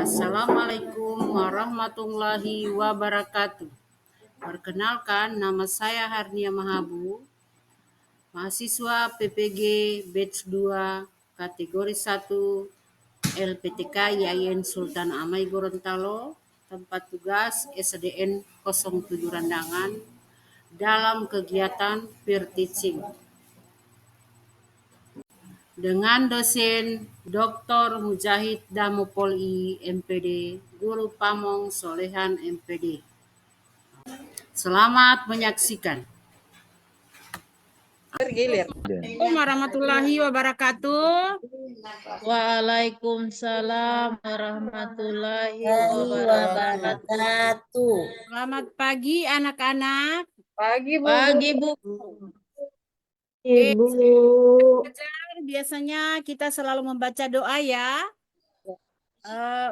Assalamualaikum warahmatullahi wabarakatuh. Perkenalkan, nama saya Harnia Mahabu, mahasiswa PPG Batch 2, kategori 1, LPTK YAIN Sultan Amai Gorontalo, tempat tugas SDN 07 Randangan, dalam kegiatan peer teaching. Dengan dosen Dr. Mujahid Damopoli MPD, Guru Pamong Solehan MPD. Selamat menyaksikan. Assalamualaikum warahmatullahi wabarakatuh. Waalaikumsalam warahmatullahi wabarakatuh. Selamat pagi anak-anak. Pagi Bu. Ibu. Biasanya kita selalu membaca doa ya.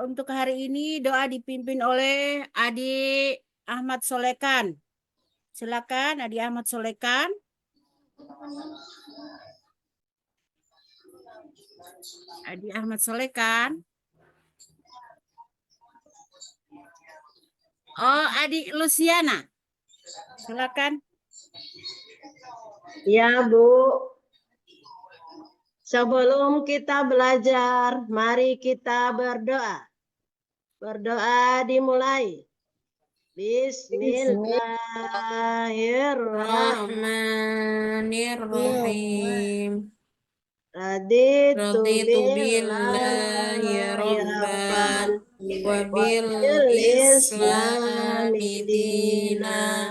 Untuk hari ini doa dipimpin oleh Adik Ahmad Solekan. Silakan Adik Ahmad Solekan. Adik Ahmad Solekan. Oh, Adik Luciana. Silakan. Ya, Bu. Sebelum kita belajar, mari kita berdoa. Berdoa dimulai. Bismillahirrahmanirrahim. Raditu billahi rabban wa bil islami dina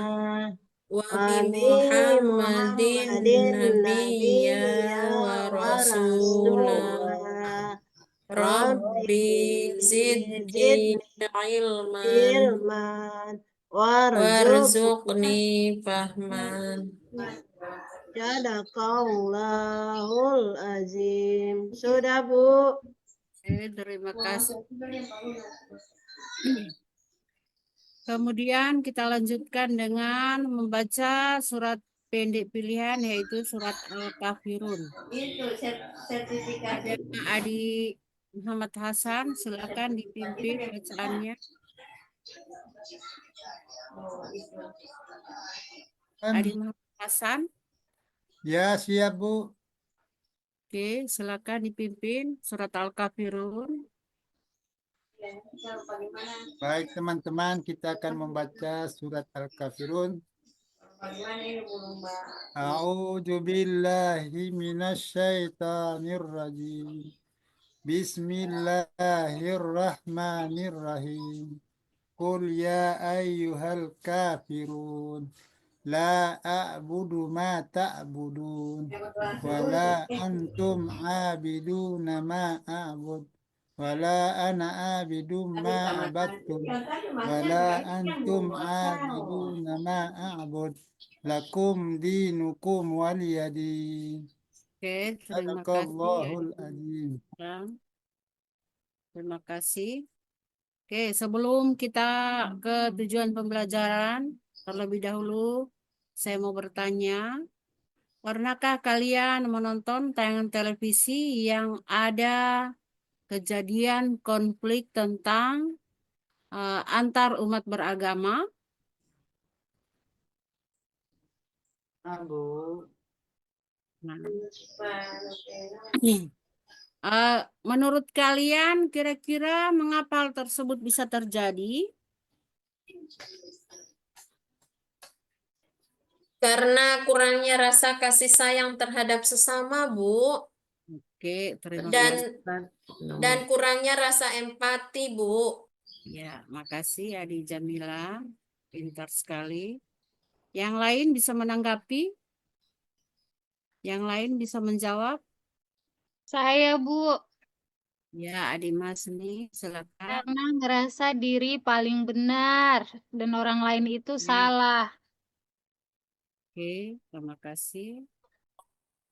wa bi Muhammadin nabiyya wa rasulah. Rabbi zidni ilman warzuqni fahman. Sadaqallahul azim. Sudah, Bu. Terima kasih. Kemudian kita lanjutkan dengan membaca surat pendek pilihan, yaitu surat Al-Kafirun. Ada Adik Muhammad Hasan, silakan dipimpin bacaannya. Adik Muhammad Hasan. Ya, siap Bu. Oke, silakan dipimpin surat Al-Kafirun. Baik teman-teman, kita akan membaca surat Al-Kafirun. A'udzu billahi minasyaitonir rajim. Bismillahirrahmanirrahim. Qul ya ayyuhal kafirun. La a'budu ma ta'budun. Wala antum abiduna ma a'bud. Wala ana abidum ma abattum. Wala antum abiduna ma a'bud. Lakum dinukum waliyadin. Oke, terima Sadaqallahul azim. Terima kasih. Oke, sebelum kita ke tujuan pembelajaran, terlebih dahulu saya mau bertanya, pernahkah kalian menonton tayangan televisi yang ada kejadian konflik tentang antar umat beragama? Menurut kalian kira-kira mengapa hal tersebut bisa terjadi? Karena kurangnya rasa kasih sayang terhadap sesama, Bu. Oke, terima kasih. Dan kurangnya rasa empati, Bu. Ya, makasih Adi Jamila. Pintar sekali. Yang lain bisa menanggapi? Yang lain bisa menjawab? Saya, Bu. Ya, Adi Masni, silakan. Karena ngerasa diri paling benar dan orang lain itu salah. Oke, terima kasih.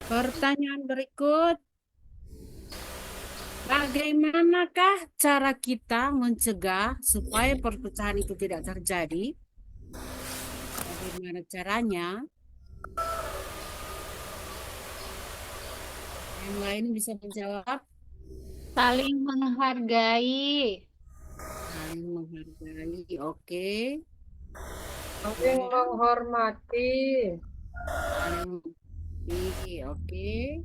Pertanyaan berikut. Bagaimanakah cara kita mencegah supaya perpecahan itu tidak terjadi? Bagaimana caranya? Yang lain bisa menjawab. Saling menghargai. Saling menghargai. Oke. Saling menghormati. Saling mengerti. Oke.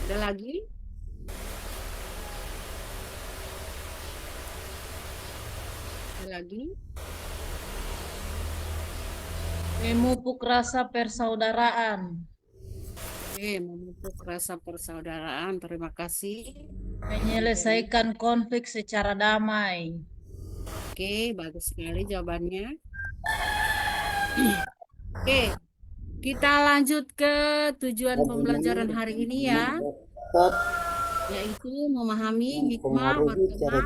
Ada lagi? Ada lagi? Memupuk rasa persaudaraan, Oke, memupuk rasa persaudaraan. Terima kasih. menyelesaikan konflik secara damai, Oke, bagus sekali jawabannya. Oke, kita lanjut ke tujuan pembelajaran hari ini ya, yaitu memahami hikmah berteman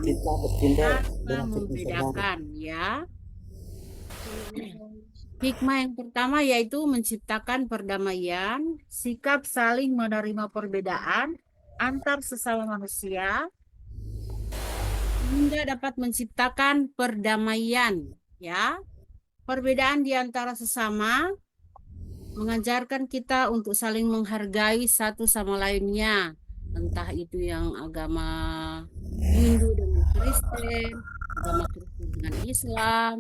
tanpa membedakan ya. Hikmah yang pertama yaitu menciptakan perdamaian, sikap saling menerima perbedaan antar sesama manusia, hingga dapat menciptakan perdamaian ya. Perbedaan di antara sesama mengajarkan kita untuk saling menghargai satu sama lainnya, entah itu yang agama Hindu dengan Kristen, agama Kristen dengan Islam,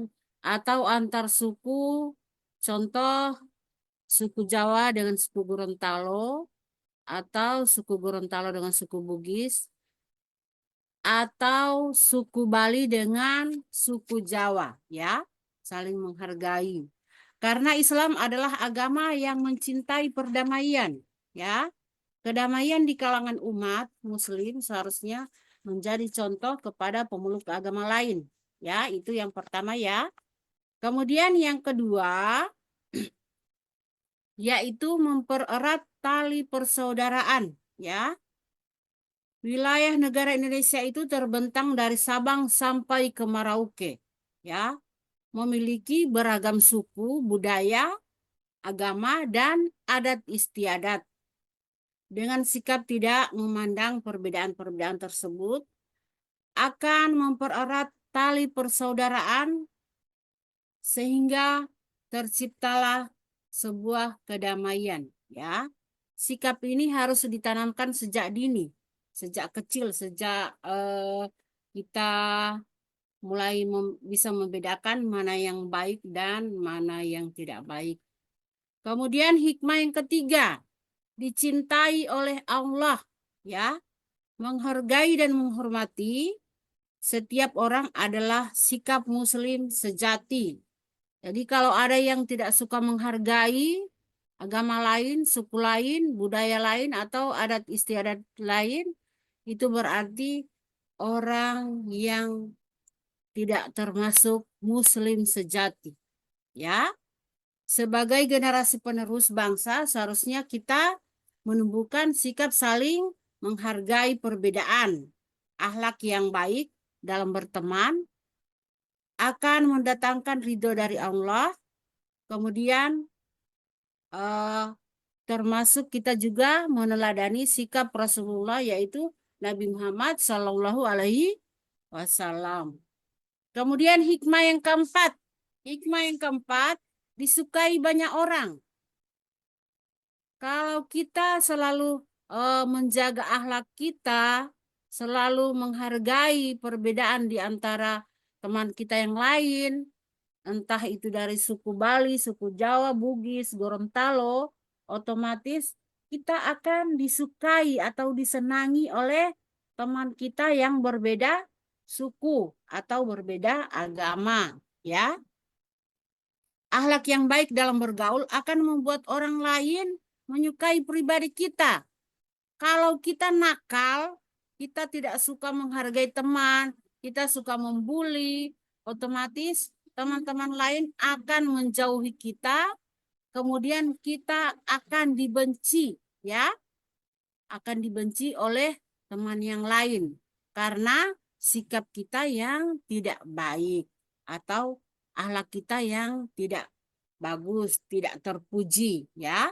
atau antar suku, contoh suku Jawa dengan suku Gorontalo, atau suku Gorontalo dengan suku Bugis, atau suku Bali dengan suku Jawa, ya, saling menghargai. Karena Islam adalah agama yang mencintai perdamaian, ya. Kedamaian di kalangan umat Muslim seharusnya menjadi contoh kepada pemeluk agama lain, ya. Itu yang pertama ya. Kemudian yang kedua, yaitu mempererat tali persaudaraan, ya. Wilayah negara Indonesia itu terbentang dari Sabang sampai ke Merauke, ya. Memiliki beragam suku, budaya, agama, dan adat istiadat. Dengan sikap tidak memandang perbedaan-perbedaan tersebut, akan mempererat tali persaudaraan sehingga terciptalah sebuah kedamaian, ya. Sikap ini harus ditanamkan sejak dini, sejak kecil, sejak kita mulai bisa membedakan mana yang baik dan mana yang tidak baik. Kemudian hikmah yang ketiga, dicintai oleh Allah, ya. Menghargai dan menghormati setiap orang adalah sikap muslim sejati. Jadi kalau ada yang tidak suka menghargai agama lain, suku lain, budaya lain, atau adat istiadat lain, itu berarti orang yang tidak termasuk muslim sejati. Ya, sebagai generasi penerus bangsa, seharusnya kita menumbuhkan sikap saling menghargai perbedaan. Akhlak yang baik dalam berteman akan mendatangkan ridho dari Allah. Kemudian termasuk kita juga meneladani sikap Rasulullah, yaitu Nabi Muhammad Shallallahu Alaihi Wasallam. Kemudian hikmah yang keempat, disukai banyak orang. Kalau kita selalu menjaga akhlak kita, selalu menghargai perbedaan di antara teman kita yang lain, entah itu dari suku Bali, suku Jawa, Bugis, Gorontalo, otomatis kita akan disukai atau disenangi oleh teman kita yang berbeda suku atau berbeda agama, ya. Akhlak yang baik dalam bergaul akan membuat orang lain menyukai pribadi kita. Kalau kita nakal, kita tidak suka menghargai teman, kita suka membuli, otomatis teman-teman lain akan menjauhi kita, kemudian kita akan dibenci, ya. Akan dibenci oleh teman yang lain karena sikap kita yang tidak baik atau akhlak kita yang tidak bagus, tidak terpuji, ya.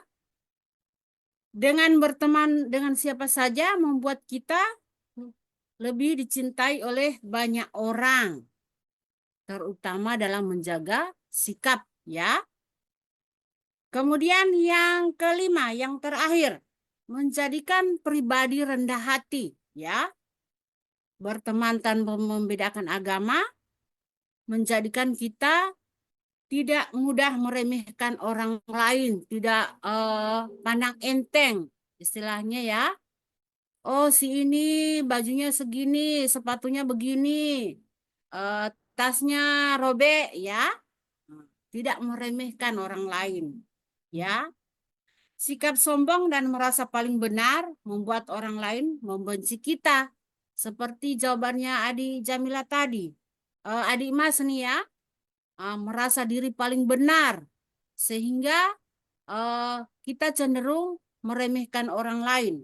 Dengan berteman dengan siapa saja membuat kita lebih dicintai oleh banyak orang, terutama dalam menjaga sikap, ya. Kemudian yang kelima, yang terakhir, menjadikan pribadi rendah hati, ya. Berteman tanpa membedakan agama menjadikan kita tidak mudah meremehkan orang lain, tidak pandang enteng istilahnya ya. Oh, si ini bajunya segini, sepatunya begini, tasnya robek ya. Tidak meremehkan orang lain ya. Sikap sombong dan merasa paling benar membuat orang lain membenci kita. Seperti jawabannya Adi Jamila tadi. Adik Mas nih ya, merasa diri paling benar. Sehingga kita cenderung meremehkan orang lain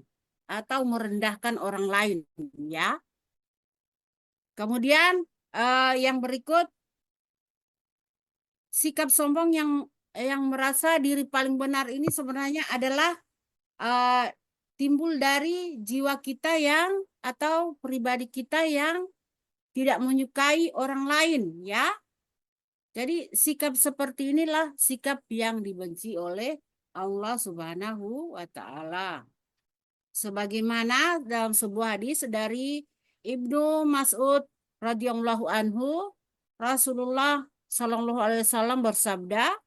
atau merendahkan orang lain ya. Kemudian yang berikut, sikap sombong yang merasa diri paling benar ini sebenarnya adalah timbul dari jiwa kita atau pribadi kita yang tidak menyukai orang lain ya. Jadi sikap seperti inilah sikap yang dibenci oleh Allah Subhanahu wa taala. Sebagaimana dalam sebuah hadis dari Ibnu Mas'ud radhiyallahu anhu, Rasulullah Shallallahu alaihi wasallam bersabda,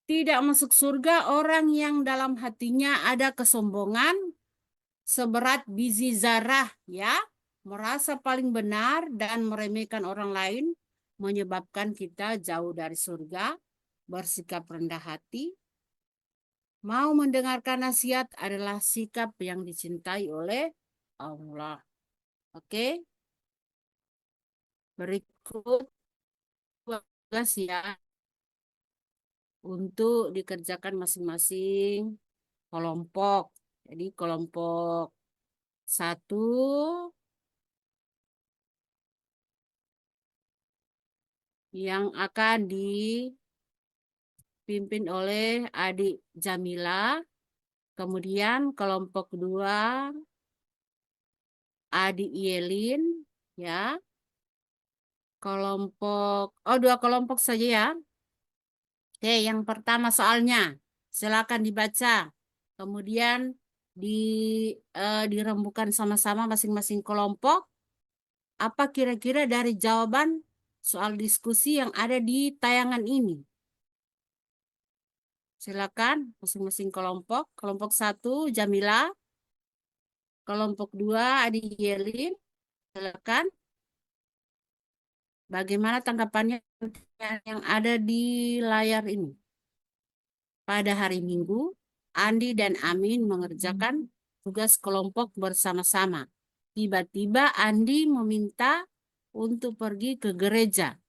tidak masuk surga orang yang dalam hatinya ada kesombongan seberat biji zarah ya, merasa paling benar dan meremehkan orang lain menyebabkan kita jauh dari surga, bersikap rendah hati. Mau mendengarkan nasihat adalah sikap yang dicintai oleh Allah. Oke. Berikut tugas ya untuk dikerjakan masing-masing kelompok. Jadi kelompok 1 yang akan dipimpin oleh Adik Jamila. Kemudian kelompok 2 Adik Yelin ya. Dua kelompok saja ya. Oke, yang pertama soalnya silakan dibaca. Kemudian dirembukan sama-sama masing-masing kelompok. Apa kira-kira dari jawaban soal diskusi yang ada di tayangan ini? Silakan masing-masing kelompok. Kelompok 1 Jamila. Kelompok 2 Adi Yelin. Silakan. Bagaimana tanggapannya yang ada di layar ini? Pada hari Minggu, Andi dan Amin mengerjakan tugas kelompok bersama-sama. Tiba-tiba Andi meminta untuk pergi ke gereja.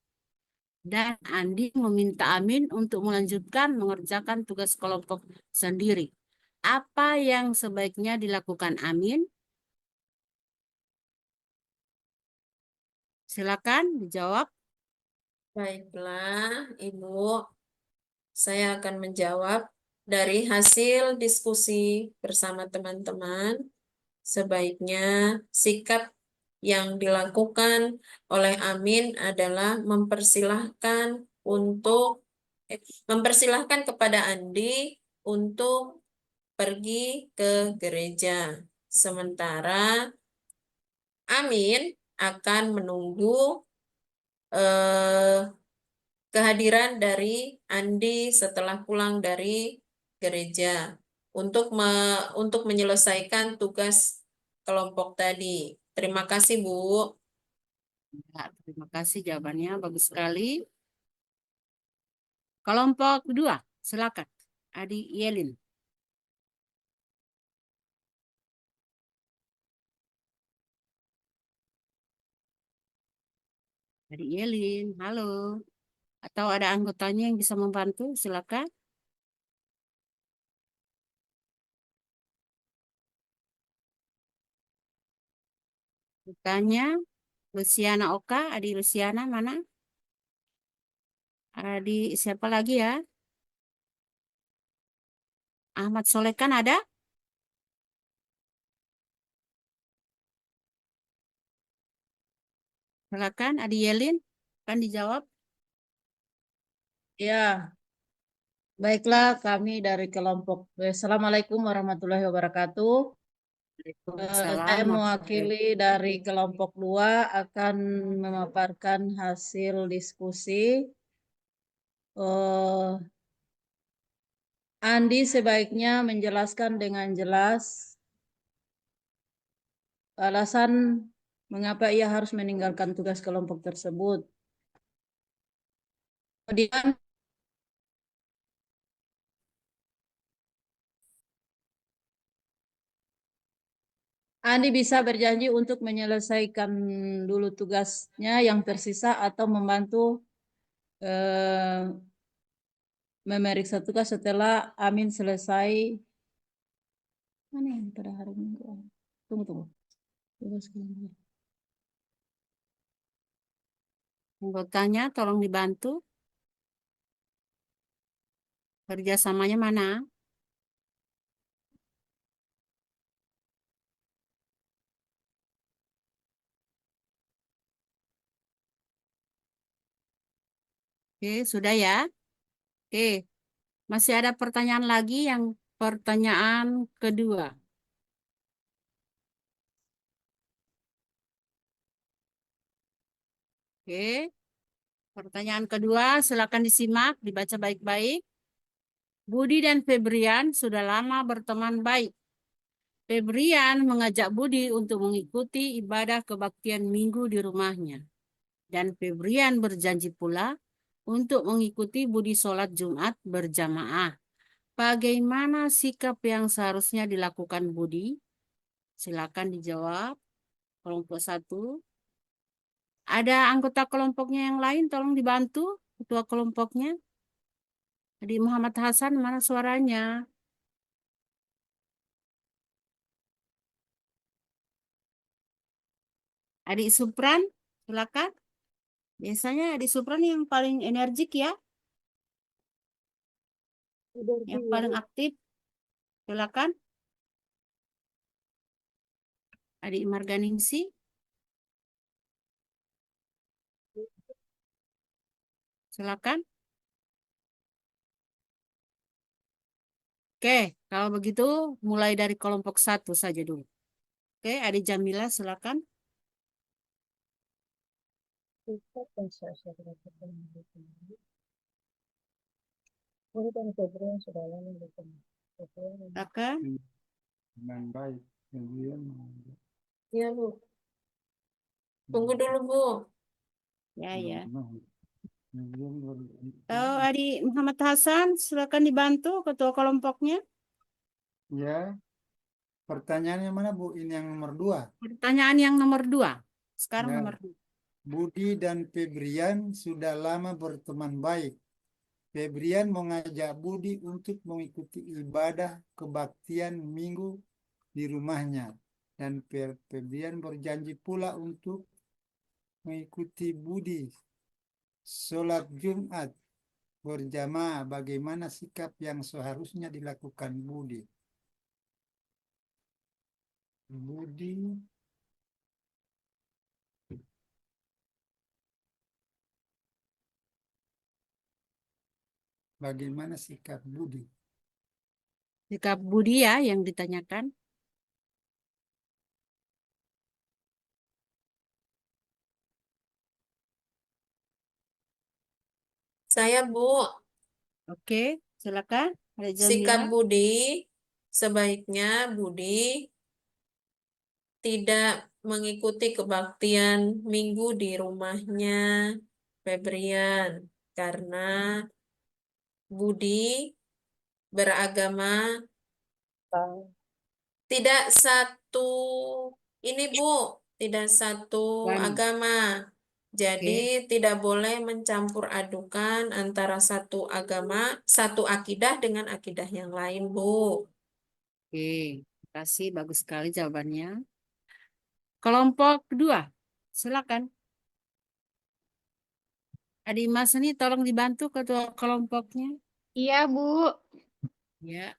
Dan Andi meminta Amin untuk melanjutkan mengerjakan tugas kelompok sendiri. Apa yang sebaiknya dilakukan Amin? Silakan dijawab. Baiklah, Ibu. Saya akan menjawab dari hasil diskusi bersama teman-teman. Sebaiknya sikap yang dilakukan oleh Amin adalah mempersilahkan kepada Andi untuk pergi ke gereja. Sementara Amin akan menunggu kehadiran dari Andi setelah pulang dari gereja untuk menyelesaikan tugas kelompok tadi. Terima kasih, Bu. Ya, terima kasih jawabannya, bagus sekali. Kelompok 2, silakan. Adi Yelin. Adi Yelin, halo. Atau ada anggotanya yang bisa membantu, silakan. Tanya Luciana Oka, Adi Luciana mana? Adi siapa lagi ya? Ahmad Solekan ada? Silakan Adi Yelin, akan dijawab. Ya, baiklah kami dari kelompok. Assalamualaikum warahmatullahi wabarakatuh. Waalaikumsalam. Saya mewakili dari kelompok 2 akan memaparkan hasil diskusi. Andi sebaiknya menjelaskan dengan jelas alasan mengapa ia harus meninggalkan tugas kelompok tersebut. Kemudian Andi bisa berjanji untuk menyelesaikan dulu tugasnya yang tersisa atau membantu memeriksa tugas setelah Amin selesai. Mana yang pada hari Minggu? Tunggu. Tugas kelompok. Anggotanya tolong dibantu. Kerjasamanya mana? Oke, sudah ya. Oke, masih ada pertanyaan lagi yang pertanyaan kedua. Oke, pertanyaan kedua silakan disimak, dibaca baik-baik. Budi dan Febrian sudah lama berteman baik. Febrian mengajak Budi untuk mengikuti ibadah kebaktian minggu di rumahnya. Dan Febrian berjanji pula untuk mengikuti Budi sholat Jumat berjamaah. Bagaimana sikap yang seharusnya dilakukan Budi? Silakan dijawab. Kelompok 1. Ada anggota kelompoknya yang lain, tolong dibantu ketua kelompoknya. Adik Muhammad Hasan, mana suaranya? Adik Supran, silakan. Biasanya adik Supran yang paling energik ya, yang paling aktif. Silakan. Adik Marganingsi. Silakan. Oke, kalau begitu mulai dari kelompok 1 saja dulu. Oke, adik Jamila silakan. Silakan. Dengan baik. Kemudian Iya, Bu. Tunggu dulu, Bu. Ya, ya. kemudian Tahu adik Muhammad Hasan, silakan dibantu ketua kelompoknya. ya. Pertanyaannya mana Bu? Ini yang nomor 2. Pertanyaan yang nomor 2. Sekarang Ya. nomor 2. Budi dan Febrian sudah lama berteman baik. Febrian mengajak Budi untuk mengikuti ibadah kebaktian minggu di rumahnya. Dan Febrian berjanji pula untuk mengikuti Budi sholat Jumat berjamaah. Bagaimana sikap yang seharusnya dilakukan Budi? Bagaimana sikap Budi? Sikap Budi ya yang ditanyakan. Saya, Bu. Oke, silakan. Ada Sikap Jamila. Budi, sebaiknya Budi tidak mengikuti kebaktian minggu di rumahnya Febrian karena Budi beragama tidak satu ini Bu, tidak satu Dan, agama. Jadi oke, tidak boleh mencampur adukan antara satu agama, satu akidah dengan akidah yang lain, Bu. oke. Terima kasih, bagus sekali jawabannya. Kelompok 2, silakan. Adik Mas ini tolong dibantu ketua kelompoknya. Iya, Bu. Ya,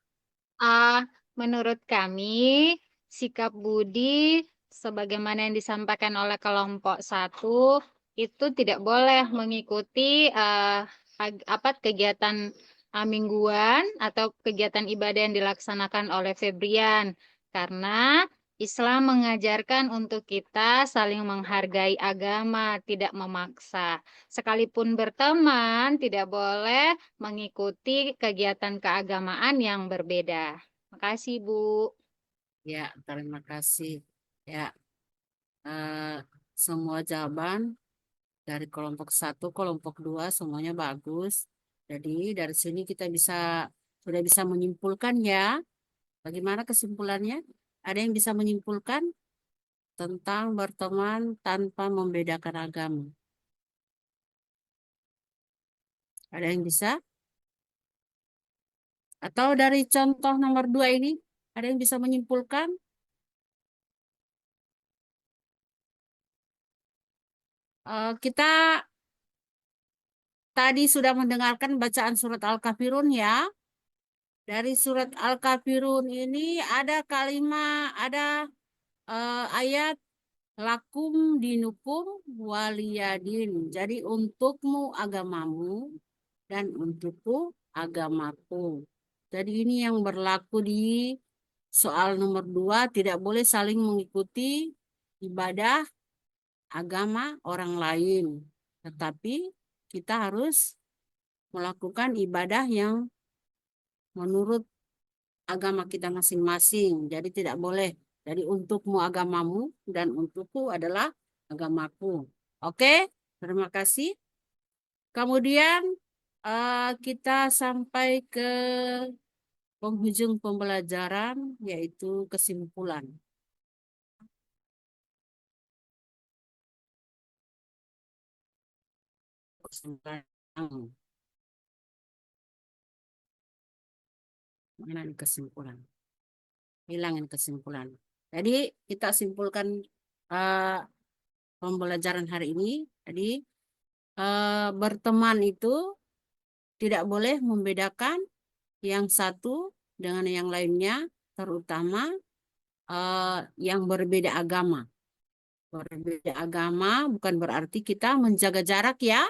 Menurut kami, sikap Budi sebagaimana yang disampaikan oleh kelompok 1 itu tidak boleh mengikuti kegiatan mingguan atau kegiatan ibadah yang dilaksanakan oleh Febrian karena Islam mengajarkan untuk kita saling menghargai agama, tidak memaksa. Sekalipun berteman, tidak boleh mengikuti kegiatan keagamaan yang berbeda. Makasih, Bu. Ya, terima kasih. Ya, semua jawaban dari kelompok 1, kelompok 2 semuanya bagus. Jadi dari sini kita sudah bisa menyimpulkan ya. Bagaimana kesimpulannya? Ada yang bisa menyimpulkan tentang berteman tanpa membedakan agama? Ada yang bisa? Atau dari contoh nomor 2 ini, ada yang bisa menyimpulkan? Kita tadi sudah mendengarkan bacaan surat Al-Kafirun ya. Dari surat Al-Kafirun ini ada kalimat, ada ayat lakum dinukum waliyadin. Jadi untukmu agamamu dan untukku agamaku. Jadi ini yang berlaku di soal nomor 2, tidak boleh saling mengikuti ibadah agama orang lain. Tetapi kita harus melakukan ibadah yang menurut agama kita masing-masing. Jadi tidak boleh. Jadi untukmu agamamu dan untukku adalah agamaku. Oke, terima kasih. Kemudian kita sampai ke penghujung pembelajaran, yaitu kesimpulan. Kesimpulan. Mana nih kesimpulan? Hilangin kesimpulan. Jadi kita simpulkan pembelajaran hari ini. Jadi berteman itu tidak boleh membedakan yang satu dengan yang lainnya, terutama yang berbeda agama. Berbeda agama bukan berarti kita menjaga jarak ya.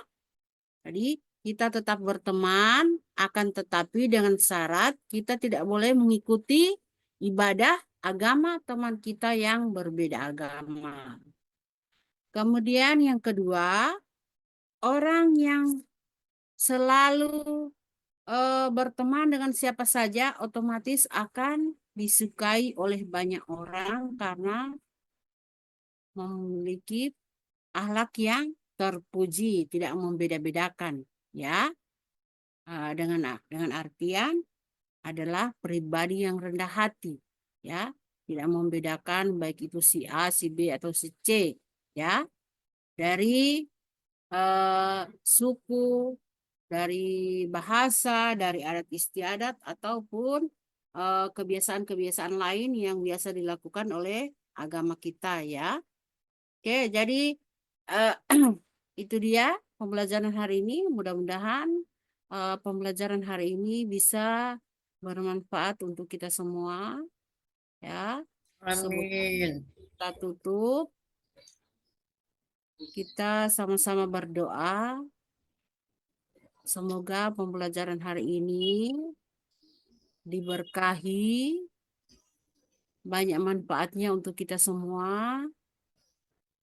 Jadi kita tetap berteman, akan tetapi dengan syarat kita tidak boleh mengikuti ibadah agama teman kita yang berbeda agama. Kemudian yang kedua, orang yang selalu berteman dengan siapa saja otomatis akan disukai oleh banyak orang karena memiliki akhlak yang terpuji, tidak membeda-bedakan, ya. Dengan artian adalah pribadi yang rendah hati, ya, tidak membedakan baik itu si A, si B atau si C, ya, dari suku, dari bahasa, dari adat istiadat ataupun kebiasaan-kebiasaan lain yang biasa dilakukan oleh agama kita, ya. Oke, jadi itu dia pembelajaran hari ini. Mudah-mudahan pembelajaran hari ini bisa bermanfaat untuk kita semua, ya. Amin. Kita tutup. Kita sama-sama berdoa. Semoga pembelajaran hari ini diberkahi, banyak manfaatnya untuk kita semua,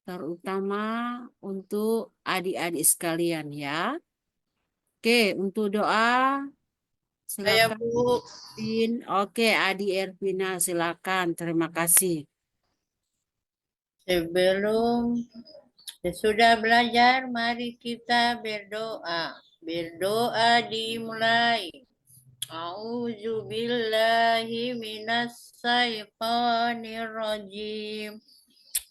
terutama untuk adik-adik sekalian ya. Oke, untuk doa Saya silakan. Bu, Oke, Adi Ervina silakan. Terima kasih. sebelum sesudah belajar, mari kita berdoa. Berdoa dimulai. A'udzubillahi minasyaitonirrajim.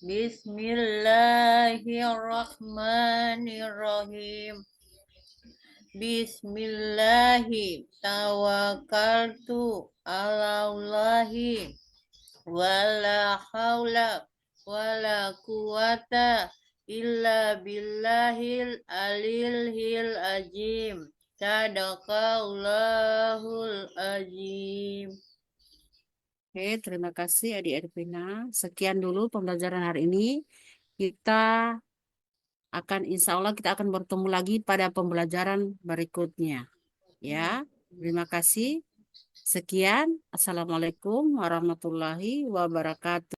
Bismillahirrahmanirrahim. Bismillahi tawakkaltu ala Allahi wala haula wala quwata illa billahil aliyil azim. Sadaqallahul azim. Oke, terima kasih Adi Ervina. Sekian dulu pembelajaran hari ini. Kita insya Allah kita akan bertemu lagi pada pembelajaran berikutnya. Ya, terima kasih. Sekian. Assalamualaikum warahmatullahi wabarakatuh.